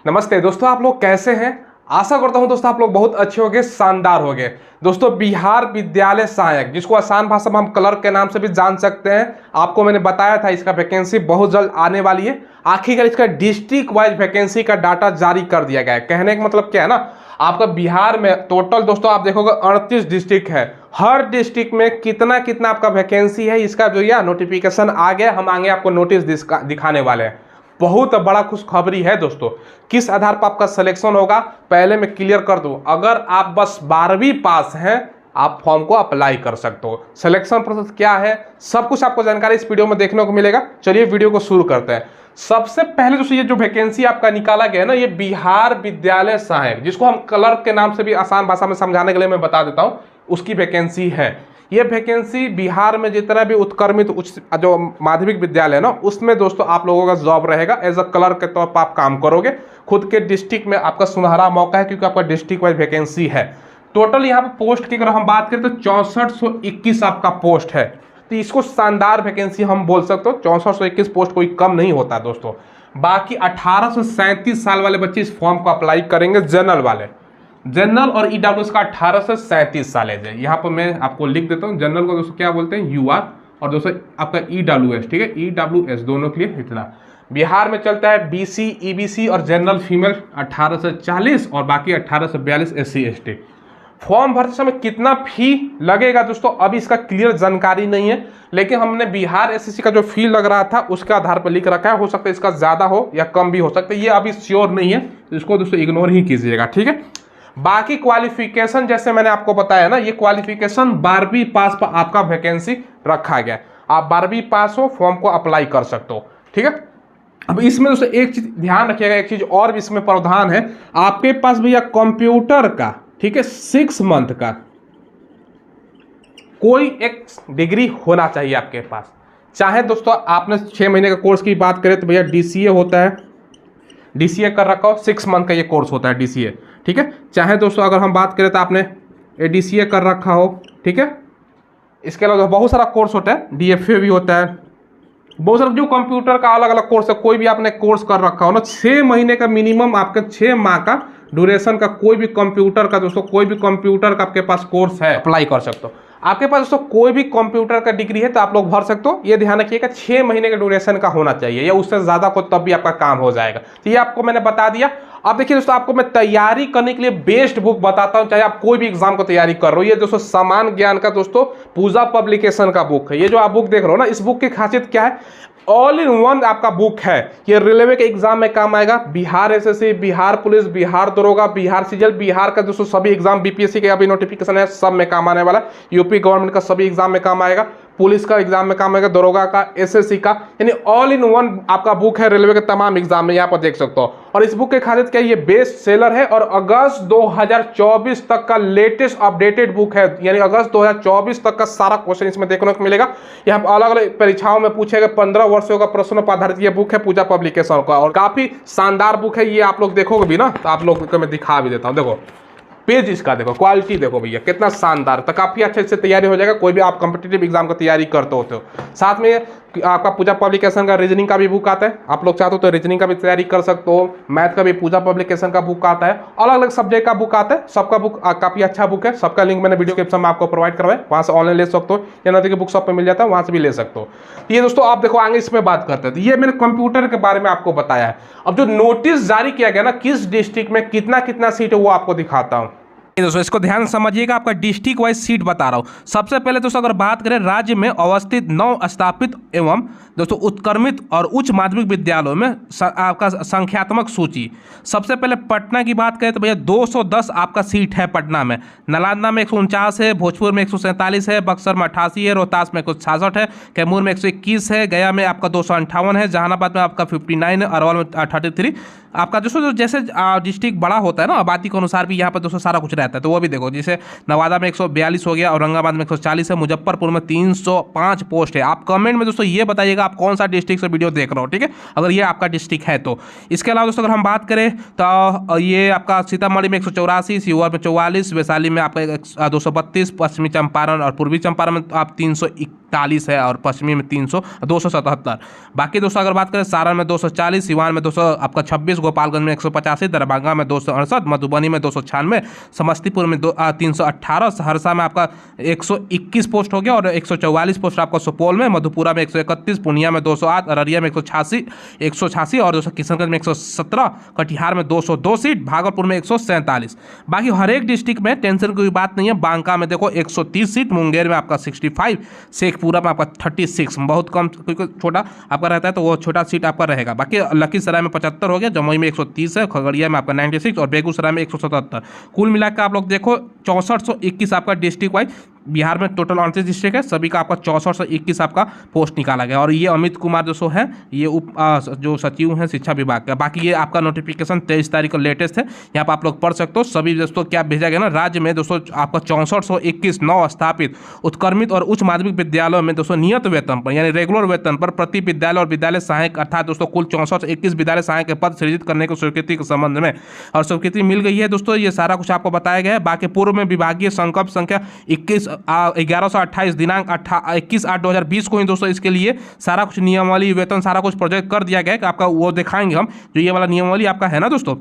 नमस्ते दोस्तों, आप लोग कैसे हैं। आशा करता हूं दोस्तों आप लोग बहुत अच्छे होंगे, शानदार होंगे। दोस्तों बिहार विद्यालय सहायक, जिसको आसान भाषा में हम क्लर्क के नाम से भी जान सकते हैं, आपको मैंने बताया था इसका वैकेंसी बहुत जल्द आने वाली है। आखिरकार इसका डिस्ट्रिक्ट वाइज वैकेंसी का डाटा जारी कर दिया गया है। कहने का मतलब क्या है ना, आपका बिहार में टोटल दोस्तों आप देखोगे 38 डिस्ट्रिक्ट है। हर डिस्ट्रिक्ट में कितना कितना आपका वैकेंसी है, इसका जो यह नोटिफिकेशन आ गया, हम आगे आपको नोटिस दिखाने वाले हैं। बहुत बड़ा खुशखबरी है दोस्तों। किस आधार पर आपका सिलेक्शन होगा पहले मैं क्लियर कर दूं। अगर आप बस 12वीं पास हैं, आप फॉर्म को अप्लाई कर सकते हो। सिलेक्शन प्रोसेस क्या है, सब कुछ आपको जानकारी इस वीडियो में देखने को मिलेगा। चलिए वीडियो को शुरू करते हैं। सबसे पहले दोस्तों ये जो वैकेंसी आपका निकाला गया है ना, ये बिहार विद्यालय सहायक, जिसको हम क्लर्क के नाम से भी आसान भाषा में समझाने के लिए मैं बता देता हूं, उसकी वैकेंसी है। ये वैकेंसी बिहार में जितना भी उत्क्रमित उच्च जो माध्यमिक विद्यालय है ना, उसमें दोस्तों आप लोगों का जॉब रहेगा। एज अ क्लर्क के तौर पर आप काम करोगे। खुद के डिस्ट्रिक्ट में आपका सुनहरा मौका है, क्योंकि आपका डिस्ट्रिक्ट वाइज वैकेंसी है। टोटल यहाँ पर पोस्ट की अगर हम बात करें तो 6421 आपका पोस्ट है। तो इसको शानदार वैकेंसी हम बोल सकते हो। 6421 पोस्ट कोई कम नहीं होता दोस्तों। बाकी 18 से 37 साल वाले बच्चे इस फॉर्म को अप्लाई करेंगे। जनरल वाले, जनरल और ईडब्ल्यूएस का 18 से 37 साल एज है। यहाँ पर मैं आपको लिख देता हूँ। जनरल को दोस्तों क्या बोलते हैं, यूआर, और दोस्तों आपका ईडब्ल्यूएस, ठीक है, ईडब्ल्यूएस दोनों के लिए इतना। बिहार में चलता है बीसी, ईबीसी और जनरल फीमेल 18 से 40 और बाकी 18 से 42 एससी एसटी। फॉर्म भरते समय कितना फी लगेगा दोस्तों, अभी इसका क्लियर जानकारी नहीं है, लेकिन हमने बिहार एसएससी का जो फी लग रहा था उसके आधार पर लिख रखा है। हो सकता है इसका ज्यादा हो या कम भी हो सकता है, ये अभी श्योर नहीं है, तो इसको दोस्तों इग्नोर ही कीजिएगा, ठीक है। बाकी क्वालिफिकेशन जैसे मैंने आपको बताया ना, ये क्वालिफिकेशन 12वीं पास पर आपका वैकेंसी रखा गया। आप 12वीं पास हो, फॉर्म को अप्लाई कर सकते हो, ठीक है। अब इसमें दोस्तों एक चीज ध्यान रखिएगा, एक चीज और भी इसमें प्रावधान है। आपके पास भैया कंप्यूटर का, ठीक है, 6 मंथ का कोई एक डिग्री होना चाहिए आपके पास। चाहे दोस्तों आपने 6 महीने का कोर्स की बात करें तो भैया डीसीए होता है, डीसीए कर रखा हो, 6 मंथ का ये कोर्स होता है डीसीए, ठीक है। चाहे दोस्तों अगर हम बात करें तो आपने एडीसीए कर रखा हो, ठीक है। इसके अलावा बहुत सारा कोर्स होता है, डीएफए भी होता है, बहुत सारा जो कंप्यूटर का अलग अलग कोर्स है। कोई भी आपने कोर्स कर रखा हो ना, 6 महीने का मिनिमम, आपके 6 माह का ड्यूरेशन का कोई भी कंप्यूटर का दोस्तों, कोई भी कंप्यूटर का आपके पास कोर्स है, अप्लाई कर सकते हो। आपके पास दोस्तों कोई भी कंप्यूटर का डिग्री है तो आप लोग भर सकते हो। ये ध्यान रखिएगा 6 महीने के ड्यूरेशन का होना चाहिए, या उससे ज्यादा को तब भी आपका काम हो जाएगा। तो ये आपको मैंने बता दिया। अब देखिए दोस्तों, आपको मैं तैयारी करने के लिए बेस्ट बुक बताता हूं, चाहे आप कोई भी एग्जाम को तैयारी कर रहे हो। ये दोस्तों सामान्य ज्ञान का दोस्तों पूजा पब्लिकेशन का बुक है। ये जो आप बुक देख रहे हो ना, इस बुक की खासियत क्या है, ऑल इन वन आपका बुक है। ये रेलवे के एग्जाम में काम आएगा। बिहार एसएससी, बिहार पुलिस, बिहार दरोगा, बिहार सीजल, बिहार का दोस्तों सभी एग्जाम, बीपीएससी के अभी नोटिफिकेशन है, सब में काम आने वाला। यूपी गवर्नमेंट का सभी एग्जाम में काम आएगा, पुलिस का एग्जाम में काम आएगा, दरोगा का, एसएससी का, यानी ऑल इन वन आपका बुक है। रेलवे के तमाम एग्जाम में यहाँ पर देख सकते हो। और इस बुक की खासियत क्या है, ये बेस्ट सेलर है और अगस्त 2024 तक का लेटेस्ट अपडेटेड बुक है। यानी अगस्त 2024 तक का सारा क्वेश्चन इसमें देखने को मिलेगा। यहाँ पर अलग अलग परीक्षाओं में पूछे गए 15 वर्षों का प्रश्नों पर आधारित ये बुक है पूजा पब्लिकेशन का, और काफी शानदार बुक है। ये आप लोग देखोगे भी ना, तो आप लोग को मैं दिखा भी देता हूँ। देखो पेज इसका, देखो क्वालिटी देखो भैया कितना शानदार, तो काफी अच्छे से तैयारी हो जाएगा। कोई भी आप कॉम्पिटिटिव एग्जाम की तैयारी करते होते हो। साथ में आपका पूजा पब्लिकेशन का रीजनिंग का भी बुक आता है। आप लोग चाहते हो तो रीजनिंग का भी तैयारी कर सकते हो। मैथ का भी पूजा पब्लिकेशन का बुक आता है। अलग अलग सब्जेक्ट का बुक आता है। सबका बुक काफी अच्छा बुक है। सबका लिंक मैंने वीडियो डिस्क्रिप्शन में आपको प्रोवाइड करवाया, वहां से ऑनलाइन ले सकते हो, या नजदीकी बुक शॉप पे मिल जाता है, वहां से भी ले सकते हो। ये दोस्तों आप देखो आगे इसमें बात करते हैं। तो ये मैंने कंप्यूटर के बारे में आपको बताया है। अब जो नोटिस जारी किया गया ना, किस डिस्ट्रिक्ट में कितना कितना सीट है वो आपको दिखाता हूँ। दोस्तों इसको ध्यान समझिएगा, आपका डिस्ट्रिक्ट वाइज सीट बता रहा हूं। सबसे पहले दोस्तों अगर बात करें राज्य में अवस्थित 9 स्थापित एवं दोस्तों उत्क्रमित और उच्च माध्यमिक विद्यालयों में आपका संख्यात्मक सूची। सबसे पहले पटना की बात करें तो भैया 210 आपका सीट है पटना में। नालंदा में 149 है, भोजपुर में 147 है, बक्सर में 88 है, रोहतास में 166 है, कैमूर में 121 है, गया में आपका 258 है, जहानाबाद में आपका 59 है, अरवल में 33। आपका दोस्तों जैसे डिस्ट्रिक्ट बड़ा होता है ना, आबादी के अनुसार भी यहाँ पर दोस्तों सारा कुछ रहता है। रहता है, तो वो भी देखो। जैसे नवादा में 142 हो गया, औरंगाबाद में 140 है, मुजफ्फरपुर में 305 पोस्ट है। आप कमेंट में दोस्तों ये बताइएगा आप कौन सा डिस्ट्रिक्ट से वीडियो देख रहे हो, ठीक है, अगर ये आपका डिस्ट्रिक्ट है तो। इसके अलावा दोस्तों अगर हम बात करें तो ये आपका सीतामढ़ी में 184, सीहोर में 44, वैशाली में आपका 232, पश्चिमी चंपारण और पूर्वी चंपारण में आप 341 है, और पश्चिमी में 277। बाकी दोस्तों अगर बात करें सारण में 240, सिवान में 200 आपका 26, गोपालगंज में 185, दरभंगा में 268, मधुबनी में 296, समस्तीपुर में 318, सहरसा में आपका 121 पोस्ट हो गया, और 144 पोस्ट आपका सुपौल में, मधुपुरा में 131, पूर्णिया में 208, अररिया में 186 और दोस्तों किशनगंज में 117, कटिहार में 202 सीट, भागलपुर में 147। बाकी हर एक डिस्ट्रिक्ट में टेंशन की बात नहीं है। बांका में देखो 130 सीट, मुंगेर में आपका 65, शेखपुरा में आपका 36, बहुत कम क्योंकि छोटा आपका रहता है तो वो छोटा सीट आपका रहेगा। बाकी लखीसराय में 75 हो गया, जमुई में 130 है, खगड़िया में आपका 96 और बेगूसराय में 177। कुल मिलाकर आप लोग देखो 6421 आपका डिस्ट्रिक्ट वाइज। बिहार में टोटल 29 डिस्ट्रिक्ट है, सभी का आपका 6421 आपका पोस्ट निकाला गया। और ये अमित कुमार जो है ये जो सचिव हैं शिक्षा विभाग का। बाकी ये आपका नोटिफिकेशन 23 तारीख को लेटेस्ट है, यहाँ पर आप लोग पढ़ सकते हो। सभी दोस्तों क्या भेजा गया ना, राज्य में दोस्तों आपका 6421 नौ स्थापित उत्क्रमित और उच्च माध्यमिक विद्यालयों में दोस्तों नियत वेतन पर यानी रेगुलर वेतन पर प्रति विद्यालय और विद्यालय सहायक अर्थात दोस्तों कुल 6421 विद्यालय सहायक के पद सृजित करने की स्वीकृति के संबंध में और स्वीकृति मिल गई है दोस्तों। ये सारा कुछ आपको बताया गया है। बाकी पूर्व में विभागीय संकल्प संख्या 1128 दिनांक 21/8/2020 को ही दोस्तों इसके लिए सारा कुछ नियमावली वेतन सारा कुछ प्रोजेक्ट कर दिया गया है कि आपका वो दिखाएंगे हम। जो ये वाला नियमावली आपका है ना दोस्तों,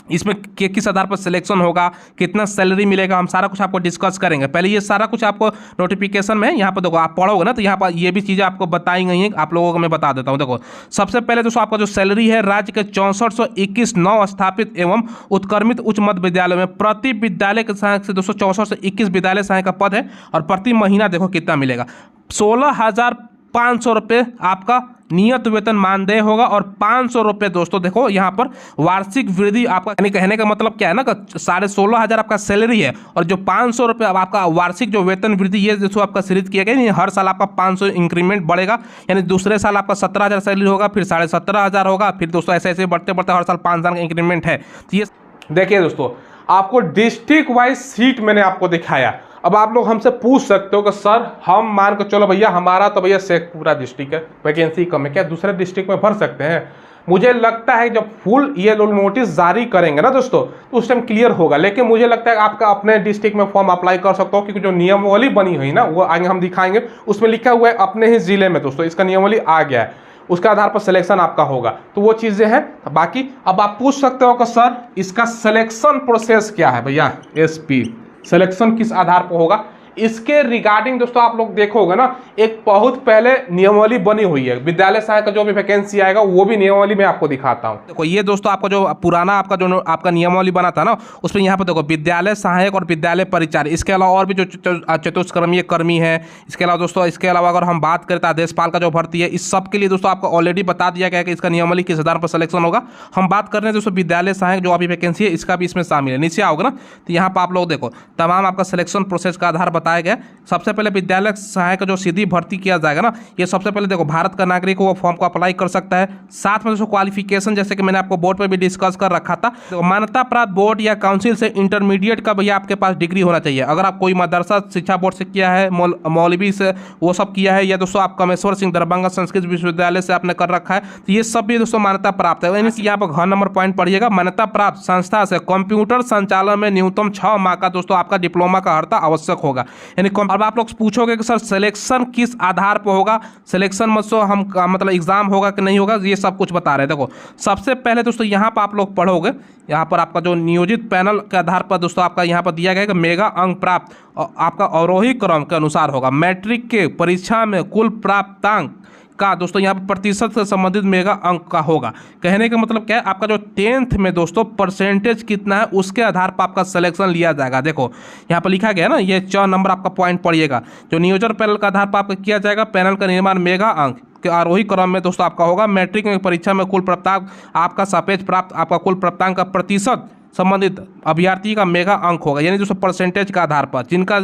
इसमें किस आधार पर सिलेक्शन होगा, कितना सैलरी मिलेगा, हम सारा कुछ आपको डिस्कस करेंगे। पहले ये सारा कुछ आपको नोटिफिकेशन में यहाँ पर देखो आप पढ़ोगे ना तो यहाँ पर ये भी चीज़ें आपको बताई गई हैं, आप लोगों को मैं बता देता हूँ। देखो सबसे पहले दोस्तों आपका जो सैलरी है राज्य के 6421 नौ स्थापित एवं उत्क्रमित उच्च मध्य विद्यालय में प्रति विद्यालय के सहायक से दोस्तों 6421 विद्यालय सहायक का पद है और प्रति महीना देखो कितना मिलेगा, 16,500 रुपये आपका नियत वेतन मानदेय होगा और 500 रुपये दोस्तों देखो यहाँ पर वार्षिक वृद्धि आपका, यानी कहने का मतलब क्या है ना कि 16,500 आपका सैलरी है और जो 500 रुपये आपका वार्षिक जो वेतन वृद्धि ये दोस्तों आपका सृजित किया गया। हर साल आपका 500 इंक्रीमेंट बढ़ेगा, यानी दूसरे साल आपका 17,000 सैलरी होगा, फिर 17,500 होगा, फिर दोस्तों ऐसे ऐसे बढ़ते बढ़ते हर साल 5 साल का इंक्रीमेंट है। तो ये देखिए दोस्तों आपको डिस्ट्रिक्ट वाइज सीट मैंने आपको दिखाया। अब आप लोग हमसे पूछ सकते हो कि सर हम मान के चलो भैया हमारा तो भैया शेखपुरा डिस्ट्रिक्ट है, वैकेंसी कम है, क्या दूसरे डिस्ट्रिक्ट में भर सकते हैं? मुझे लगता है जब फुल ये लोग नोटिस जारी करेंगे ना दोस्तों तो उस टाइम क्लियर होगा। लेकिन मुझे लगता है आपका अपने डिस्ट्रिक्ट में फॉर्म अप्लाई कर सकते हो, क्योंकि जो नियमावली बनी हुई ना वो आगे हम दिखाएंगे, उसमें लिखा हुआ है अपने ही जिले में दोस्तों इसका नियमावली आ गया है, उसके आधार पर सिलेक्शन आपका होगा। तो वो चीज़ें हैं। बाकी अब आप पूछ सकते हो कि सर इसका सिलेक्शन प्रोसेस क्या है भैया, एसपी सिलेक्शन किस आधार पर होगा, इसके रिगार्डिंग दोस्तों आप लोग देखोगे ना एक बहुत पहले नियमावली बनी हुई है। विद्यालय सहायक का जो भी वैकेंसी आएगा वो भी नियमावली में आपको दिखाता हूँ। देखो ये दोस्तों आपका जो पुराना आपका जो आपका नियमावली बना था ना उसमें यहाँ पर देखो विद्यालय सहायक और विद्यालय परिचारी, इसके अलावा और भी जो चतुष्कर्मीय कर्मी है, इसके अलावा दोस्तों इसके अलावा अगर हम बात करें तो आदेशपाल का जो भर्ती है, इस सब के लिए दोस्तों आपको ऑलरेडी बता दिया गया कि इसका नियमावली किस आधार पर सिलेक्शन होगा। हम बात कर रहे हैं दोस्तों विद्यालय सहायक जो अभी वैकेंसी है इसका भी इसमें शामिल है। नीचे आओगे ना तो यहाँ पर आप लोग देखो तमाम आपका सिलेक्शन प्रोसेस का आधार बताया गया। सबसे पहले विद्यालय सहायक जो सीधी भर्ती किया जाएगा ना, ये सबसे पहले देखो भारत का नागरिक वो फॉर्म को अप्लाई कर सकता है। साथ में दोस्तों क्वालिफिकेशन जैसे कि मैंने आपको बोर्ड पर भी डिस्कस कर रखा था, तो मान्यता प्राप्त बोर्ड या काउंसिल से इंटरमीडिएट का भैया आपके पास डिग्री होना चाहिए। अगर आप कोई मदरसा शिक्षा बोर्ड से किया है, मौलवी से वो सब किया है, या दोस्तों आप कमेश्वर सिंह दरभंगा संस्कृत विश्वविद्यालय से आपने कर रखा है, तो ये सब भी दोस्तों मान्यता प्राप्त है। यानी यहाँ पर घर नंबर पॉइंट पढ़िएगा, मान्यता प्राप्त संस्था से कंप्यूटर संचालन में न्यूनतम 6 माह का दोस्तों आपका डिप्लोमा का अर्हता आवश्यक होगा। यानी अब आप लोग पूछोगे कि सर सिलेक्शन किस आधार पर होगा, सिलेक्शन मतलब हम मतलब एग्जाम होगा कि नहीं होगा, ये सब कुछ बता रहे हैं। देखो सबसे पहले दोस्तों यहाँ पर आप लोग पढ़ोगे, यहाँ पर आपका जो नियोजित पैनल के आधार पर दोस्तों आपका यहाँ पर दिया गया है कि मेगा अंक प्राप्त आपका अवरोही क्रम के अनुसार होगा। मैट्रिक के परीक्षा में कुल प्राप्तांक का दोस्तों यहाँ पर प्रतिशत से संबंधित मेगा अंक का होगा। कहने का मतलब क्या है, आपका जो 10th में दोस्तों परसेंटेज कितना है उसके आधार पर आपका सिलेक्शन लिया जाएगा। देखो यहाँ पर लिखा गया ना, ये 4 नंबर आपका पॉइंट पड़िएगा। जो नियोजन पैनल का आधार पर आपका किया जाएगा, पैनल का निर्माण मेगा अंक के आरोही क्रम में दोस्तों आपका होगा। मैट्रिक में परीक्षा में कुल प्राप्तांक आपका सापेक्ष प्राप्त आपका कुल प्राप्तांक का प्रतिशत संबंधित अभ्यर्थी का मेगा अंक होगा, यानी दोस्तों परसेंटेज का आधार पर। जिनका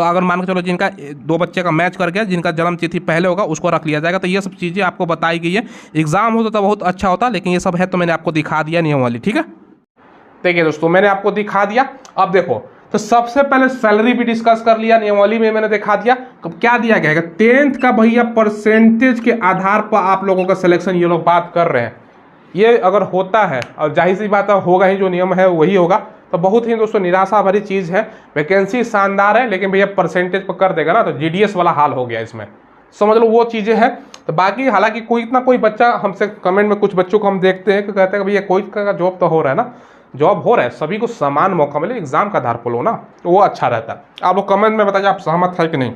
अगर मान के चलो जिनका 2 बच्चे का मैच कर गया, जिनका जन्म तिथि पहले होगा उसको रख लिया जाएगा। तो ये सब चीज़ें आपको बताई गई है। एग्जाम होता तो बहुत अच्छा होता, लेकिन ये सब है तो मैंने आपको दिखा दिया नियम वाली। ठीक है, देखिए दोस्तों मैंने आपको दिखा दिया। अब देखो तो सबसे पहले सैलरी भी डिस्कस कर लिया, नियमावली में मैंने दिखा दिया। अब क्या दिया गया है, 10th का भैया परसेंटेज के आधार पर आप लोगों का सिलेक्शन ये लोग बात कर रहे हैं। ये अगर होता है, और जाहिर सी बात है होगा ही, जो नियम है वही होगा, तो बहुत ही दोस्तों निराशा भरी चीज़ है। वैकेंसी शानदार है, लेकिन भैया परसेंटेज पर कर देगा ना तो जीडीएस वाला हाल हो गया इसमें, समझ लो वो चीज़ें हैं। तो बाकी हालांकि कोई इतना कोई बच्चा हमसे कमेंट में, कुछ बच्चों को हम देखते हैं कि कहते हैं भैया कोई का जॉब तो हो रहा है ना, जॉब हो रहा है, सभी को समान मौका मिले, एग्जाम का आधार पर लो ना, तो वो अच्छा रहता है। आप लोग कमेंट में बताइए आप सहमत है कि नहीं।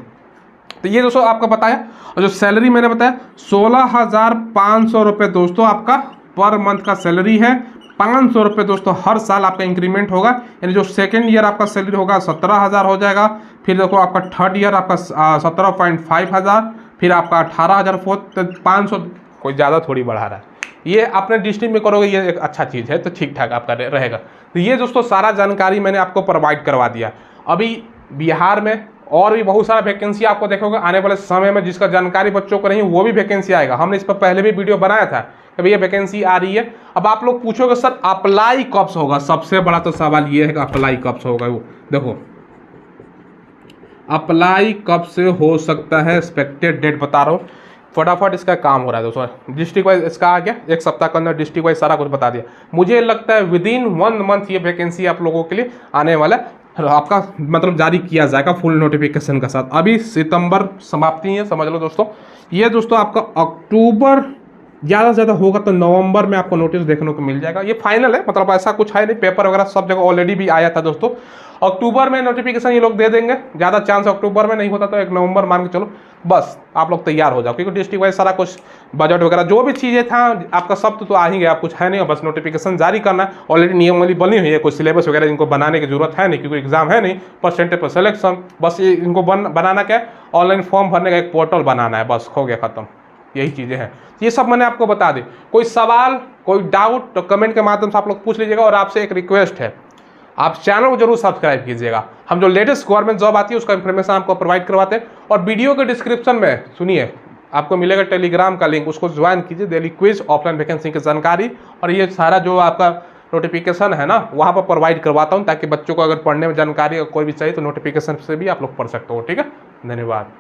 तो ये दोस्तों आपको बताया, और जो सैलरी मैंने बताया 16,500 रुपये दोस्तों आपका पर मंथ का सैलरी है। 500 रुपये दोस्तों हर साल आपका इंक्रीमेंट होगा, यानी जो सेकेंड ईयर आपका सैलरी होगा 17,000 हो जाएगा। फिर देखो आपका थर्ड ईयर आपका 17.5 हज़ार, फिर आपका 18,000, फोर्थ 500, कोई ज़्यादा थोड़ी बढ़ा रहा है। ये अपने डिस्ट्रिक्ट में करोगे ये एक अच्छा चीज़ है, तो ठीक ठाक आपका रहेगा। तो ये दोस्तों सारा जानकारी मैंने आपको प्रोवाइड करवा दिया। अभी बिहार में और भी बहुत सारा वैकेंसी आपको देखोगे आने वाले समय में, जिसका जानकारी बच्चों को नहीं वो भी वैकेंसी आएगा। हमने इस पर पहले भी वीडियो बनाया था कि भैया वैकेंसी आ रही है। अब आप लोग पूछोगे सर अप्लाई कब से होगा, सबसे बड़ा तो सवाल ये है कि अप्लाई कब से होगा। वो देखो अप्लाई कब से हो सकता है, एक्सपेक्टेड डेट बता रहा हूँ, फटाफट इसका काम हो रहा है दोस्तों। डिस्ट्रिक्ट वाइज इसका आ गया, एक सप्ताह के अंदर डिस्ट्रिक्ट वाइज सारा कुछ बता दिया। मुझे लगता है विदिन 1 मंथ ये वैकेंसी आप लोगों के लिए आने वाला है, आपका मतलब जारी किया जाएगा फुल नोटिफिकेशन के साथ। अभी सितंबर समाप्ति है, समझ लो दोस्तों। ये दोस्तों आपका अक्टूबर ज़्यादा से ज़्यादा होगा तो नवंबर में आपको नोटिस देखने को मिल जाएगा। ये फाइनल है, मतलब ऐसा कुछ है नहीं, पेपर वगैरह सब जगह ऑलरेडी भी आया था दोस्तों। अक्टूबर में नोटिफिकेशन ये लोग दे देंगे, ज़्यादा चांस अक्टूबर में नहीं होता तो 1 नवंबर मान के चलो, बस आप लोग तैयार हो जाओ। क्योंकि डिस्ट्रिक्ट वाइज सारा कुछ बजट वगैरह जो भी चीज़ें था आपका सब तो आ ही गया, कुछ है नहीं, बस नोटिफिकेशन जारी करना है। ऑलरेडी नियमावली बनी हुई है, कुछ सिलेबस वगैरह इनको बनाने की जरूरत है नहीं, क्योंकि एग्जाम है नहीं, परसेंटेज पर सिलेक्शन। बस ये इनको बनाना क्या है, ऑनलाइन फॉर्म भरने का एक पोर्टल बनाना है, बस हो गया खत्म। यही चीज़ें हैं, ये सब मैंने आपको बता दी। कोई सवाल कोई डाउट तो कमेंट के माध्यम से आप लोग पूछ लीजिएगा। और आपसे एक रिक्वेस्ट है, आप चैनल को जरूर सब्सक्राइब कीजिएगा। हम जो लेटेस्ट गवर्नमेंट जॉब आती है उसका इन्फॉर्मेशन आपको प्रोवाइड करवाते हैं। और वीडियो के डिस्क्रिप्शन में सुनिए आपको मिलेगा टेलीग्राम का लिंक, उसको ज्वाइन कीजिए। डेली क्विज, ऑफलाइन वैकेंसी की जानकारी और ये सारा जो आपका नोटिफिकेशन है ना वहाँ पर प्रोवाइड करवाता हूँ, ताकि बच्चों को अगर पढ़ने में जानकारी कोई भी चाहिए तो नोटिफिकेशन से भी आप लोग पढ़ सकते हो। ठीक है, धन्यवाद।